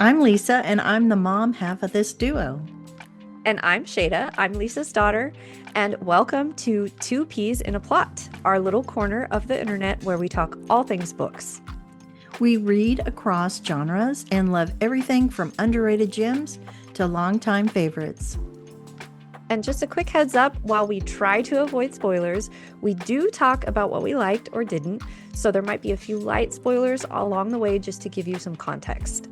I'm Lisa, and I'm the mom half of this duo. And I'm Shada. I'm Lisa's daughter. And welcome to Two Peas in a Plot, our little corner of the internet where we talk all things books. We read across genres and love everything from underrated gems to longtime favorites. And just a quick heads up while we try to avoid spoilers, we do talk about what we liked or didn't. So there might be a few light spoilers along the way just to give you some context.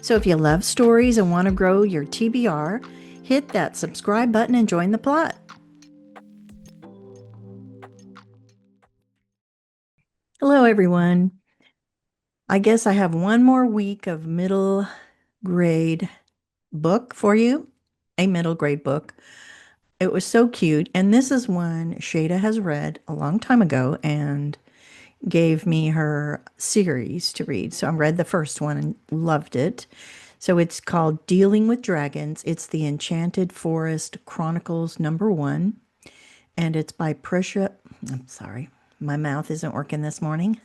So if you love stories and want to grow your TBR, hit that subscribe button and join the plot. Hello, everyone. I guess I have one more week of middle grade book for you, a middle grade book. It was so cute. And this is one Shada has read a long time ago and gave me her series to read. So I read the first one and loved it. So it's called Dealing with Dragons. It's the Enchanted Forest Chronicles #1. And it's by Patricia. I'm sorry, my mouth isn't working this morning.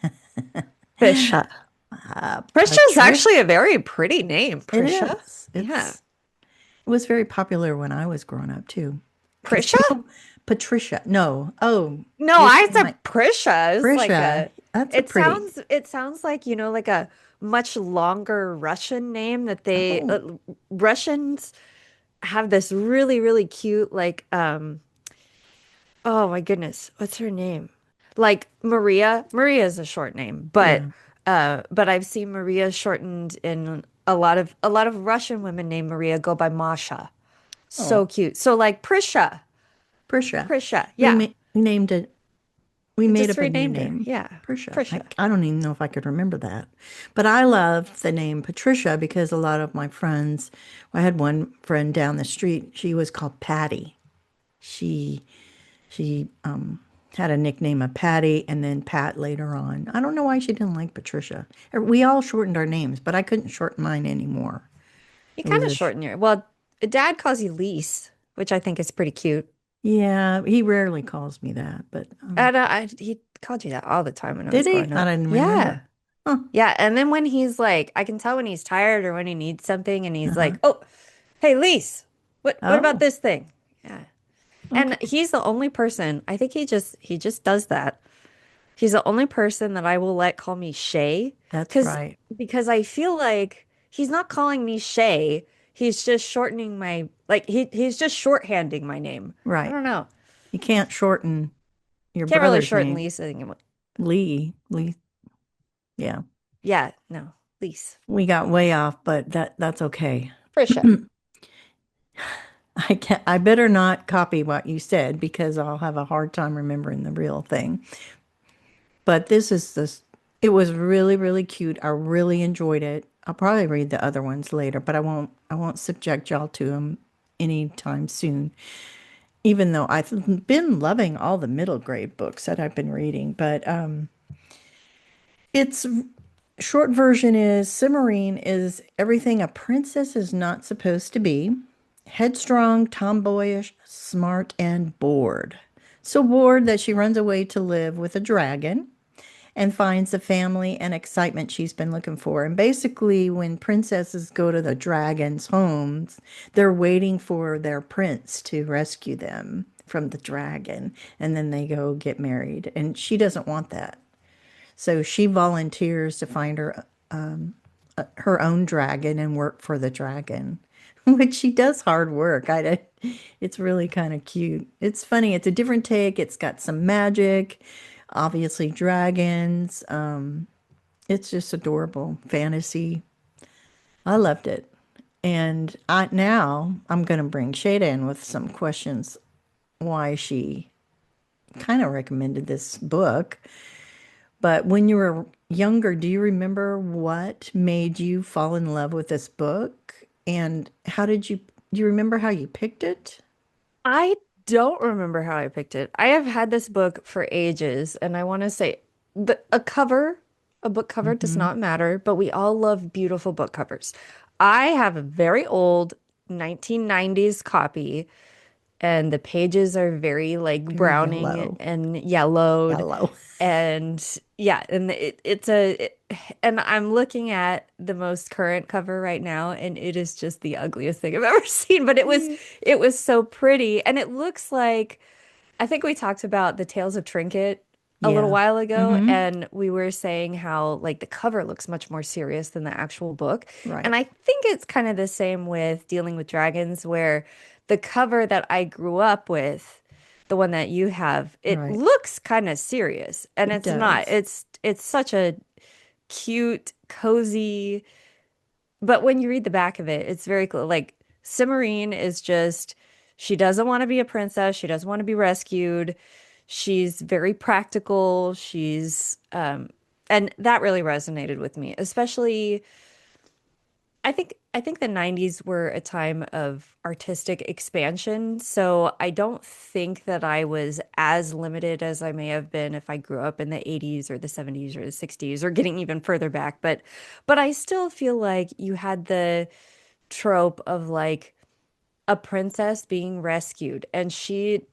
Prisha. Prisha is Patricia. actually a very pretty name. It Prisha? is. Yeah. It was very popular when I was growing up too. Because Prisha? people, Patricia. No. Oh, No, you're I saying said like Prisha is like Prisha. a That's a it pretty. sounds it sounds like, like a much longer Russian name that Oh, Russians have this really, really cute oh my goodness, what's her name? Like Maria. Maria is a short name, but yeah. I've seen Maria shortened in a lot of Russian women named Maria go by Masha. Oh, So cute. So like Prisha. Prisha. Prisha. We Yeah. named it. We I made just up a new renamed her. name, Yeah. Prisha. I, Prisha. I don't even know if I could remember that. But I love the name Patricia because a lot of my friends, I had one friend down the street, she was called Patty. She she had a nickname of Patty and then Pat later on. I don't know why she didn't like Patricia. We all shortened our names, but I couldn't shorten mine anymore. You It kind was of shorten your, well, dad calls you Lise, which I think is pretty cute. yeah, he rarely calls me that, but And he called you that all the time when I was did he? growing I up. didn't Yeah. remember. Huh. Yeah. And then when he's like, I can tell when he's tired or when he needs something and he's Uh-huh. like, oh, hey, Lise, what about Oh, this thing? Yeah. And okay. he's the only person, I think he just does that. He's the only person that I will let call me Shay That's because right. because I feel like he's not calling me Shay. He's just shortening he's just shorthanding my name. I Right. don't know. You can't shorten your Can't really brother's shorten name. Lisa anymore. Lee. Lee. Yeah. Yeah, no, Lise. We got way off, but that's okay. Prisha. I better not copy what you said because I'll have a hard time remembering the real thing. But it was really, really cute. I really enjoyed it. I'll probably read the other ones later, but I won't subject y'all to them anytime soon. Even though I've been loving all the middle grade books that I've been reading, but it's short version is Cimorene is everything a princess is not supposed to be. Headstrong, tomboyish, smart, and bored. So bored that she runs away to live with a dragon and finds the family and excitement she's been looking for. And basically, when princesses go to the dragon's homes, they're waiting for their prince to rescue them from the dragon, and then they go get married. And she doesn't want that. So she volunteers to find her own dragon and work for the dragon, which she does hard work. It's really kind of cute. It's funny. It's a different take. It's got some magic, obviously dragons. It's just adorable fantasy. I loved it. And now I'm going to bring Shada in with some questions why she kind of recommended this book. But when you were younger, do you remember what made you fall in love with this book? And do you remember how you picked it? I don't remember how I picked it. I have had this book for ages, and I want to say a book cover does Hmm. not matter, but we all love beautiful book covers. I have a very old 1990s copy, and the pages are very like Very browning yellow. and yellowed. Yellow. And Yeah, and and I'm looking at the most current cover right now, and it is just the ugliest thing I've ever seen. But Yeah. it was so pretty, and it looks like I think we talked about the Tales of Trinket a little Yeah. while ago, Mm-hmm. and we were saying how like the cover looks much more serious than the actual book. And Right. I think it's kind of the same with Dealing with Dragons, where the cover that I grew up with, the one that you have, it Right. looks kind of serious, and It it's not. does. It's such a cute, cozy, but when you read the back of it, it's very cool. Like Cimorene is just, she doesn't want to be a princess. She doesn't want to be rescued. She's very practical. And that really resonated with me, especially I think the 90s were a time of artistic expansion. So I don't think that I was as limited as I may have been if I grew up in the 80s or the 70s or the 60s or getting even further back. But I still feel like you had the trope of like a princess being rescued, and she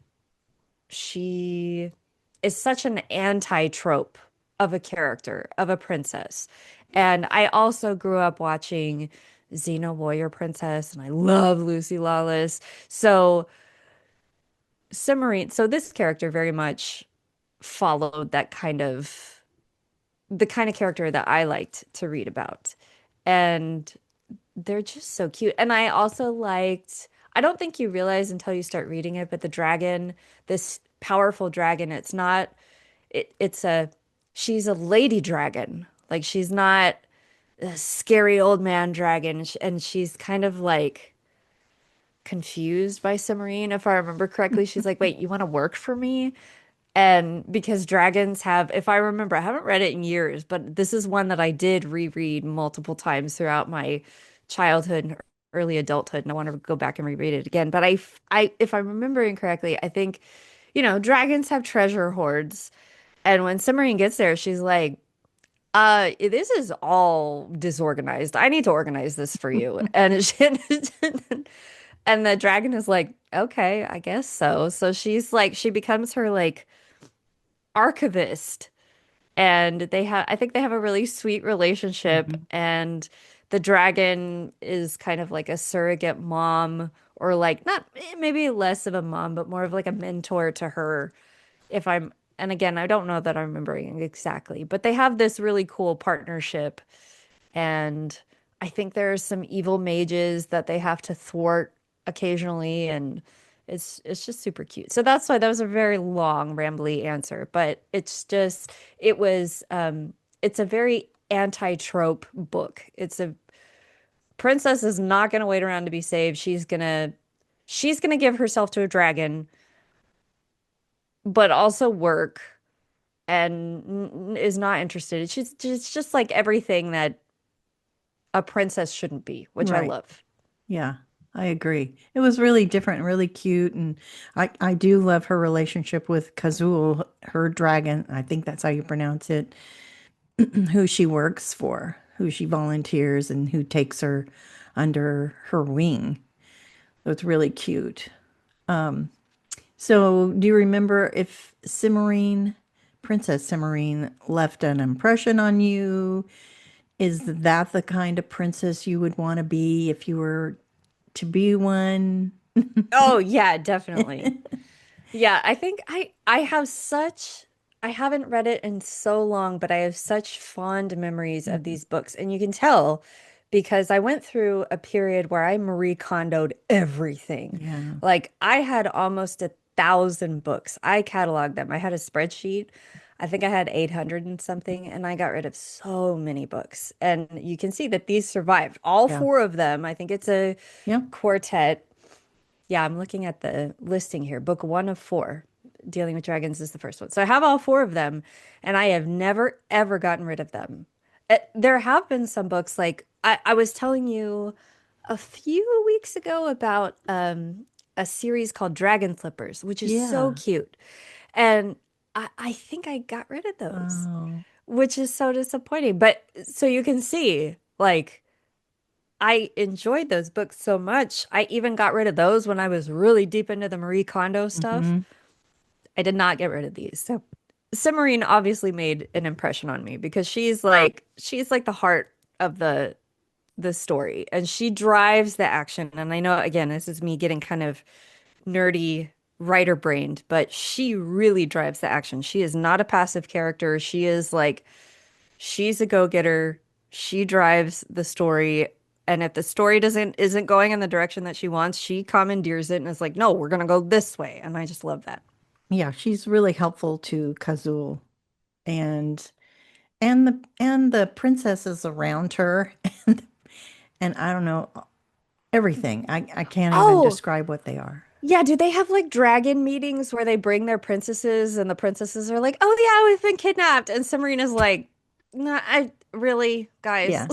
is such an anti-trope of a character, of a princess. And I also grew up watching Xena Warrior Princess, and I love Lucy Lawless. So Cimorene, so this character very much followed that kind of the kind of character that I liked to read about. And they're just so cute. And I also liked, I don't think you realize until you start reading it, but the dragon, this powerful dragon, it's not, it's a, she's a lady dragon. Like she's not a scary old man dragon. And she's kind of like confused by Cimorene, if I remember correctly. She's like, wait, you want to work for me? And because dragons have, if I remember, I haven't read it in years, but this is one that I did reread multiple times throughout my childhood and early adulthood, and I want to go back and reread it again. But if I'm remembering correctly, I think, dragons have treasure hoards, and when Cimorene gets there, she's like, this is all disorganized. I need to organize this for you. And and the dragon is like, okay, I guess so. So she's like, she becomes her like archivist, and I think they have a really sweet relationship, Mhm. and the dragon is kind of like a surrogate mom, or like not maybe less of a mom but more of like a mentor to her, if I'm and again, I don't know that I'm remembering exactly, but they have this really cool partnership. And I think there's some evil mages that they have to thwart occasionally, and it's just super cute. So that's why that was a very long, rambly answer, but it was it's a very anti-trope book. It's a princess is not going to wait around to be saved. She's going to give herself to a dragon, but also work, and is not interested. She's just like everything that a princess shouldn't be, which I Right. love. Yeah, I agree. It was really different and really cute. And I do love her relationship with Kazul, her dragon. I think that's how you pronounce it, who she works for, who she volunteers, and who takes her under her wing. So it's really cute. So do you remember if Princess Cimorene, left an impression on you? Is that the kind of princess you would want to be if you were to be one? Oh yeah, definitely. Yeah, I think I have such I haven't read it in so long, but I have such fond memories of Mhm. these books. And you can tell because I went through a period where I Marie Kondoed everything. Yeah. Like I had almost 1,000 books. I cataloged them. I had a spreadsheet. I think I had 800 and something, and I got rid of so many books. And you can see that these survived. All Yeah. four of them. I think it's a Yeah. quartet. Yeah, I'm looking at the listing here. Book one of four, Dealing with Dragons is the first one. So I have all four of them, and I have never, ever gotten rid of them. There have been some books, like I was telling you a few weeks ago about a series called Dragon Flippers, which is so Yeah. cute. And I think I got rid of those, Oh. which is so disappointing. But so you can see, like, I enjoyed those books so much. I even got rid of those when I was really deep into the Marie Kondo stuff. Hmm. I did not get rid of these. So Cimorene obviously made an impression on me because she's like the heart of the story, and she drives the action. And I know, again, this is me getting kind of nerdy writer brained, but she really drives the action. She is not a passive character. She is like she's a go-getter. She drives the story. And if the story doesn't isn't going in the direction that she wants, she commandeers it and is like, no, we're gonna go this way. And I just love that. Yeah, she's really helpful to Kazul and and the princesses around her and I don't know everything. I can't even Oh, describe what they are. yeah, do they have like dragon meetings where they bring their princesses and the princesses are like, "Oh yeah, we've been kidnapped." And Samarina's like, "No, I really, guys. Yeah.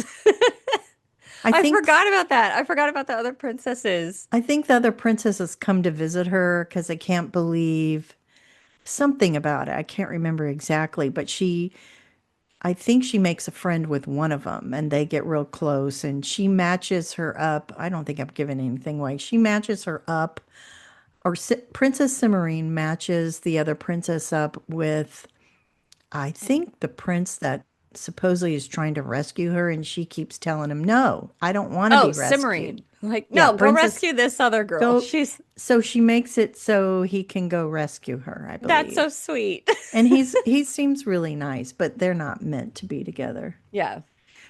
I I think forgot about that. I forgot about the other princesses." I think the other princesses come to visit her because they can't believe something about it. I can't remember exactly, but I think she makes a friend with one of them and they get real close and she matches her up. I don't think I'm giving anything away. She matches her up, or Princess Cimorene matches the other princess up with, I think, the prince that supposedly is trying to rescue her, and she keeps telling him, "No, I don't want to Oh, be rescued." Cimorene. Like, Yeah, "No, go Princess, rescue this other girl. go. She's So she makes it so he can go rescue her, I that's believe. so sweet." And he seems really nice, but they're not meant to be together. Yeah.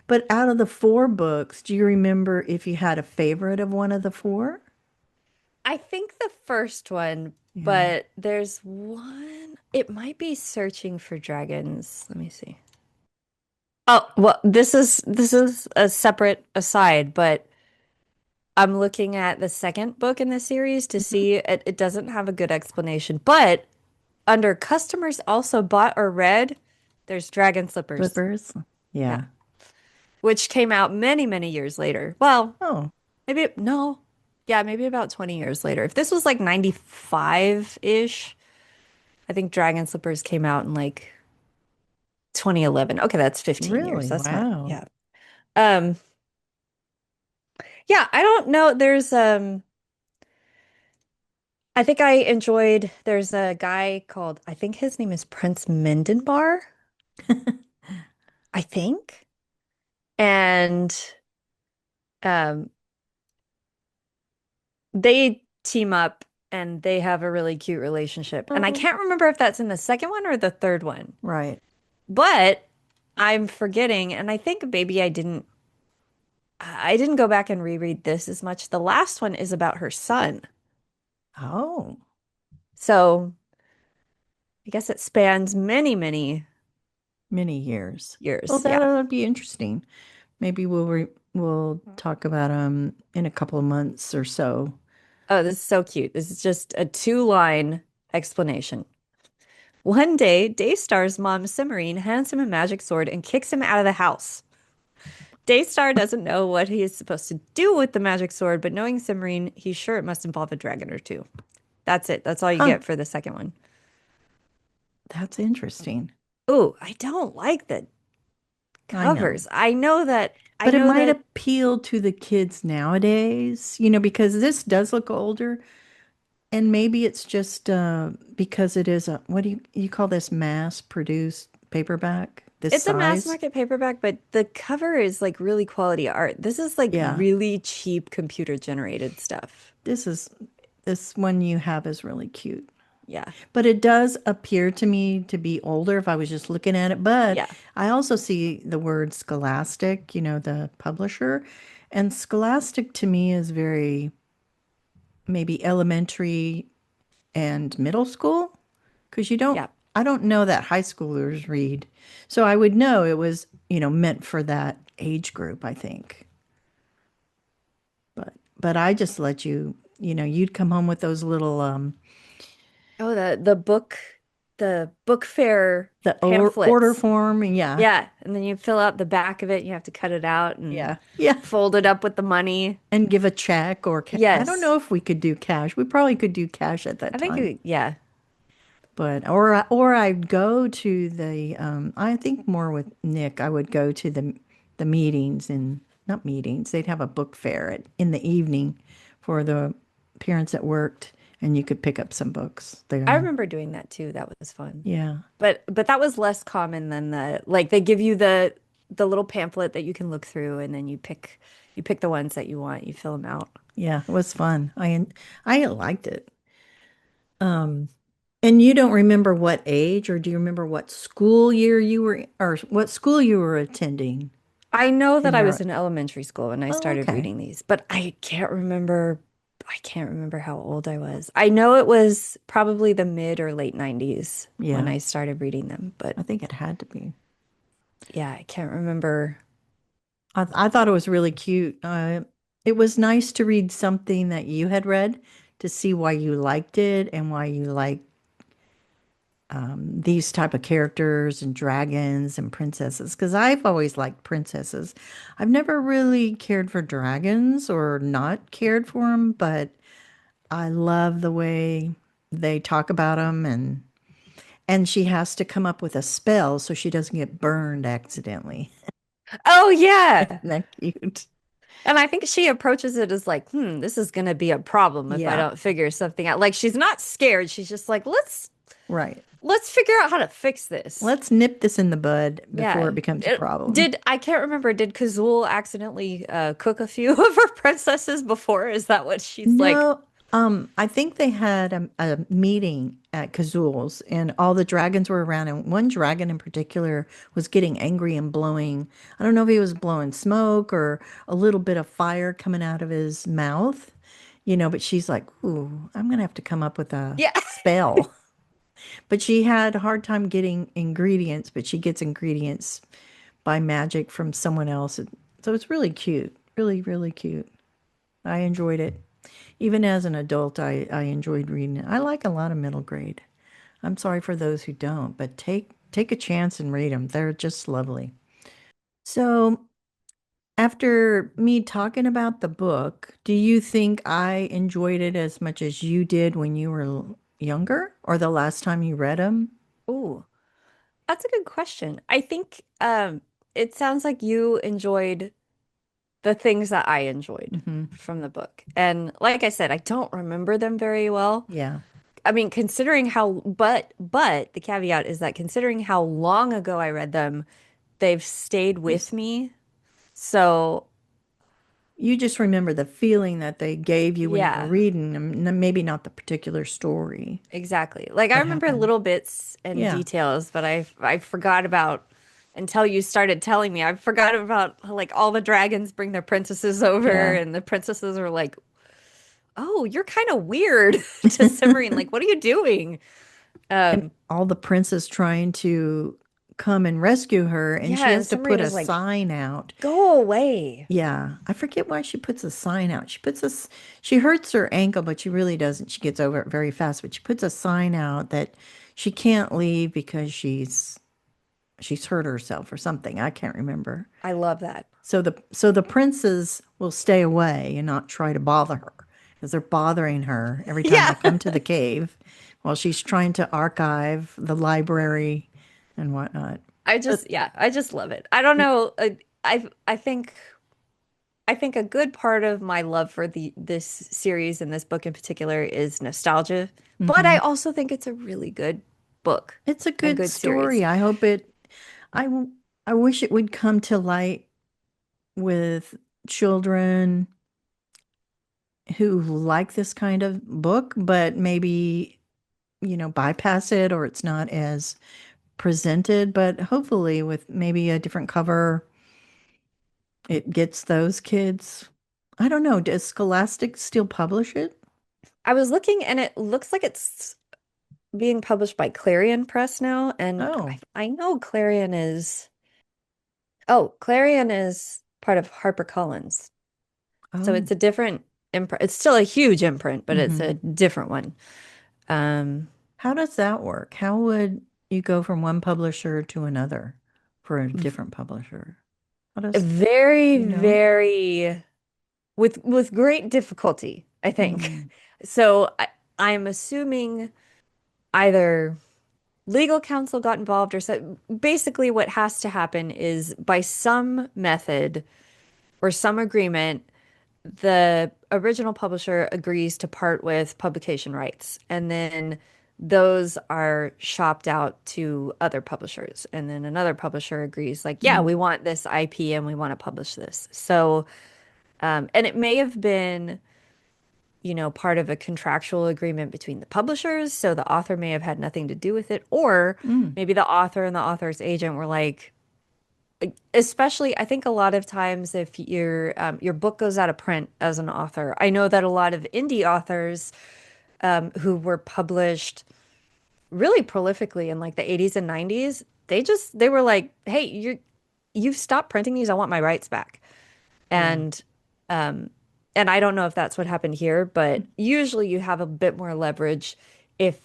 But out of the four books, do you remember if you had a favorite of one of the four? I think the first one, Yeah. but there's one. It might be Searching for Dragons. Let me see. Oh, well, this is a separate aside, but I'm looking at the second book in the series to Mhm. see it doesn't have a good explanation. But under customers also bought or read, there's Dragon Slippers. Slippers. Yeah. Yeah. Which came out many, many years later. Well, Oh, maybe no. Yeah, maybe about 20 years later. If this was like 95-ish, I think Dragon Slippers came out in like 2011. Okay, that's 15 years. really? That's not, Wow. yeah. Um, yeah, I don't know. I think I enjoyed, there's a guy called, I think his name is Prince Mendenbar, I think. And um, they team up and they have a really cute relationship. And I Oh, can't remember if that's in the second one or the third one, right. but I'm forgetting. And I think maybe I didn't go back and reread this as much. The last one is about her son. Oh, So I guess it spans many, many many years. Well, years. Yeah. that'll be interesting. Maybe we'll talk about in a couple of months or so. Oh, this is so cute. This is just a two-line explanation. One day, Daystar's mom, Cimorene, hands him a magic sword and kicks him out of the house. Daystar doesn't know what he is supposed to do with the magic sword, but knowing Cimorene, he's sure it must involve a dragon or two. That's it. That's all you Huh, get for the second one. that's interesting. Ooh, I don't like the I know. covers. I But it know might that appeal to the kids nowadays, because this does look older. And maybe it's just because it is what do you call this, mass produced paperback, this it's a mass size? market paperback, but the cover is like really quality art. This is like Yeah, really cheap computer generated stuff. this is this one you have is really cute. Yeah. But it does appear to me to be older if I was just looking at it. But Yeah. I also see the word Scholastic, the publisher. And Scholastic to me is very maybe elementary and middle school because Yeah. I don't know that high schoolers read. So I would know it was, meant for that age group, I think. But I just let you, you'd come home with those little Oh, the book fair order pamphlets. form. Yeah. Yeah, and then you fill out the back of it, you have to cut it out and Yeah. Yeah. fold it up with the money. And give a check or I don't Yes. know if we could do cash. We probably could do cash at that I think time. yeah. But or I'd go to the I think more with Nick, I would go to the meetings, and not meetings. They'd have a book fair in the evening for the parents that worked, and you could pick up some books I there. remember doing that too. That was fun. Yeah. But that was less common than the like they give you the little pamphlet that you can look through and then you pick the ones that you want, you fill them out. Yeah, it was fun. I liked it. Um, and you don't remember what age, or do you remember what school year you were, or what school you were attending I know that in I was your, in elementary school when I oh, started okay. reading these, but I can't remember how old I was. I know it was probably the mid or late 90s when Yeah, I started reading them, but I think it had to be. yeah, I can't remember. I thought it was really cute. It was nice to read something that you had read to see why you liked it and why you like these type of characters and dragons and princesses. Because I've always liked princesses. I've never really cared for dragons or not cared for them, but I love the way they talk about them, and she has to come up with a spell so she doesn't get burned accidentally. Oh yeah. Isn't that cute? And I think she approaches it as like, this is gonna be a problem if I Yeah, don't figure something out. Like she's not scared. She's just like, right. let's figure out how to fix this. Let's nip this in the bud before Yeah. it becomes a problem. I can't remember, did Kazul accidentally cook a few of her princesses before? Is that what she's like? No, I think they had a meeting at Kazul's and all the dragons were around, and one dragon in particular was getting angry and blowing. I don't know if he was blowing smoke or a little bit of fire coming out of his mouth, but she's like, "Ooh, I'm gonna have to come up with a Yeah. spell." But she had a hard time getting ingredients, but she gets ingredients by magic from someone else. So it's really cute, really, really cute. I enjoyed it. Even as an adult, I enjoyed reading it. I like a lot of middle grade. I'm sorry for those who don't, but take a chance and read them. They're just lovely. So, after me talking about the book, do you think I enjoyed it as much as you did when you were younger or the last time you read them? Ooh, that's a good question. I think it sounds like you enjoyed the things that I enjoyed Hmm. from the book. And like I said, I don't remember them very well. Yeah. I mean, considering how, but the caveat is that considering how long ago I read them, they've stayed You, with me. So, you just remember the feeling that they gave you when you were yeah, reading them, maybe not the particular story, exactly. Like I what remember happened. little bits and Yeah. details, but I forgot about until you started telling me. I forgot about like all the dragons bring their princesses over Yeah. and the princesses are like, "Oh, you're kind of weird" to Cimorene. Like, what are you doing? And Um, all the princes trying to come and rescue her, and yeah, she and has to Cimorene put a is like, sign out. "Go away." Yeah, I forget why she puts a sign out. She hurts her ankle, but she really doesn't. She gets over it very fast, but she puts a sign out that she can't leave because she's hurt herself or something. I can't remember. I love that. So the princes will stay away and not try to bother her because they're bothering her every time Yeah. they come to the cave while she's trying to archive the library and whatnot. But Yeah, I just love it. I don't know. I I think a good part of my love for the this series and this book in particular is nostalgia, but I mhm. also think it's a really good book It's a and good good series. story. I, w- I wish it would come to light with children who like this kind of book, but maybe, bypass it or it's not as presented, but hopefully with maybe a different cover, it gets those kids. I don't know. Does Scholastic still publish it? I was looking and it looks like it's being published by Clarion Press now, and Oh, I know Clarion is part of HarperCollins. So oh. it's a different imprint. It's still a huge imprint, but it's Hmm. a different one. Um, How does that work? How would you go from one publisher to another for a different publisher? How does, very, you know? very with great difficulty, I think. Mm. So I'm assuming either legal counsel got involved or so. Basically, what has to happen is by some method or some agreement, the original publisher agrees to part with publication rights, and then those are shopped out to other publishers. And then another publisher agrees, like, yeah, Mm. we want this IP and we want to publish this. So, and it may have been, part of a contractual agreement between the publishers. So the author may have had nothing to do with it. Or Mm. maybe the author and the author's agent were like, especially I think a lot of times if your book goes out of print as an author, I know that a lot of indie authors who were published really prolifically in like the 80s and 90s, they were like, hey, you've stopped printing these, I want my rights back. Yeah. And um and I don't know if that's what happened here, but usually you have a bit more leverage if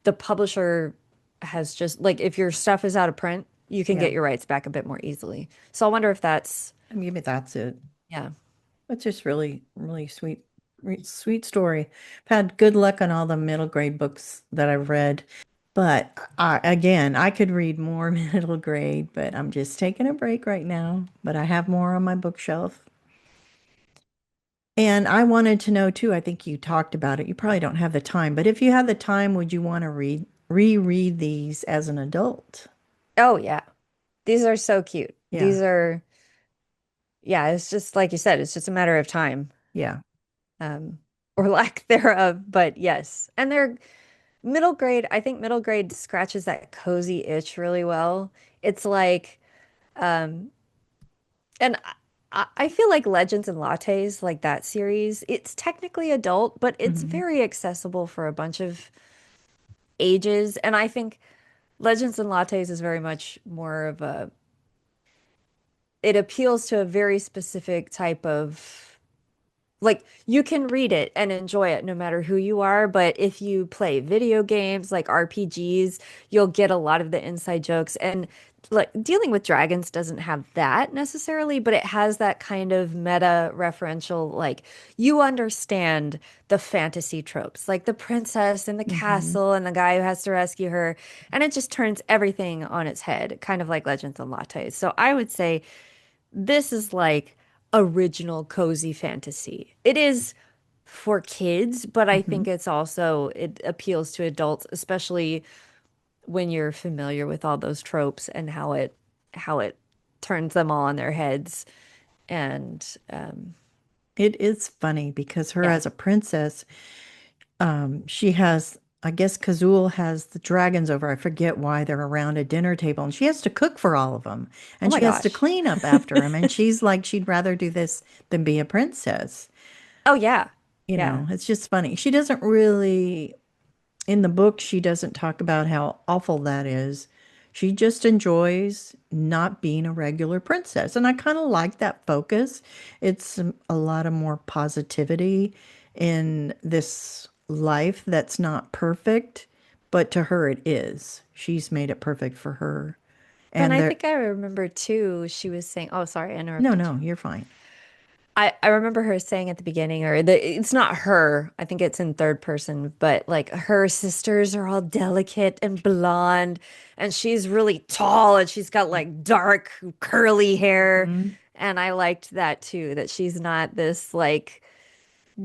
the publisher has just like if your stuff is out of print, you can Yeah. get your rights back a bit more easily. So I wonder if that's, Maybe that's it. yeah. It's just really, really sweet, sweet story. I've had good luck on all the middle grade books that I've read. But again, I could read more middle grade, but I'm just taking a break right now. But I have more on my bookshelf. And I wanted to know too, I think you talked about it. You probably don't have the time, but if you had the time, would you want to reread these as an adult? Oh yeah. These are so cute. Yeah. These are, yeah, it's just like you said, it's just a matter of time, Yeah. um, or lack thereof. But yes. And they're middle grade. I think middle grade scratches that cozy itch really well. It's like, um, and I feel like Legends and Lattes, like that series, it's technically adult, but it's Hmm. very accessible for a bunch of ages. And I think Legends and Lattes is very much more of a, it appeals to a very specific type of, like, you can read it and enjoy it no matter who you are, but if you play video games like RPGs, you'll get a lot of the inside jokes. And like dealing with dragons doesn't have that necessarily, but it has that kind of meta referential, like you understand the fantasy tropes, like the princess in the Hmm. castle and the guy who has to rescue her, and it just turns everything on its head, kind of like Legends and Lattes. So I would say this is like original cozy fantasy. It is for kids, but I Hmm. think it appeals to adults, especially when you're familiar with all those tropes and how it turns them all on their heads. And It is funny because her yeah. as a princess, she has, I guess Kazul has the dragons over. I forget why they're around a dinner table, and she has to cook for all of them, Oh and my she has to gosh. clean up after them. And she's like, she'd rather do this than be a princess. Oh yeah. You Yeah. know, it's just funny. She doesn't really, in the book, she doesn't talk about how awful that is. She just enjoys not being a regular princess. And I kind of like that focus. It's a lot of more positivity in this life that's not perfect, but to her it is. She's made it perfect for her. And And I there, think I remember too, she was saying, oh, sorry, I no, interrupted no, you. you're fine. I remember her saying at the beginning, it's not her, I think it's in third person, but like her sisters are all delicate and blonde, and she's really tall and she's got like dark curly hair. Mhm. And I liked that too, that she's not this like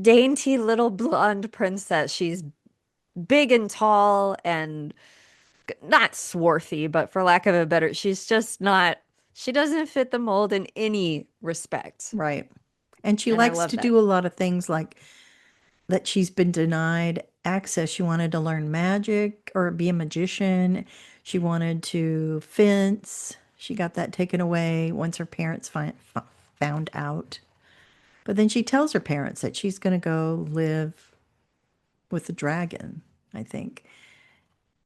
dainty little blonde princess. She's big and tall and not swarthy, but for lack of a better, she's just not, she doesn't fit the mold in any respect. Right. And she And I likes love to that. do a lot of things like that she's been denied access. She wanted to learn magic or be a magician. She wanted to fence. She got that taken away once her parents found out. But then she tells her parents that she's going to go live with the dragon, I think.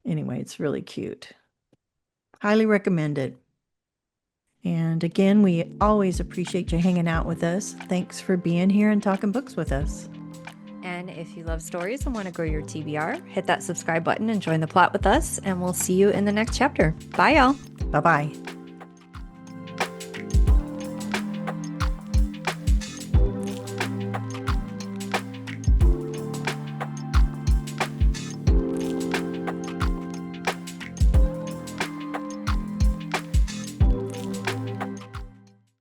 Anyway, it's really cute. Highly recommend it. And again, we always appreciate you hanging out with us. Thanks for being here and talking books with us. And if you love stories and want to grow your TBR, hit that subscribe button and join the plot with us. And we'll see you in the next chapter. Bye, y'all. Bye bye.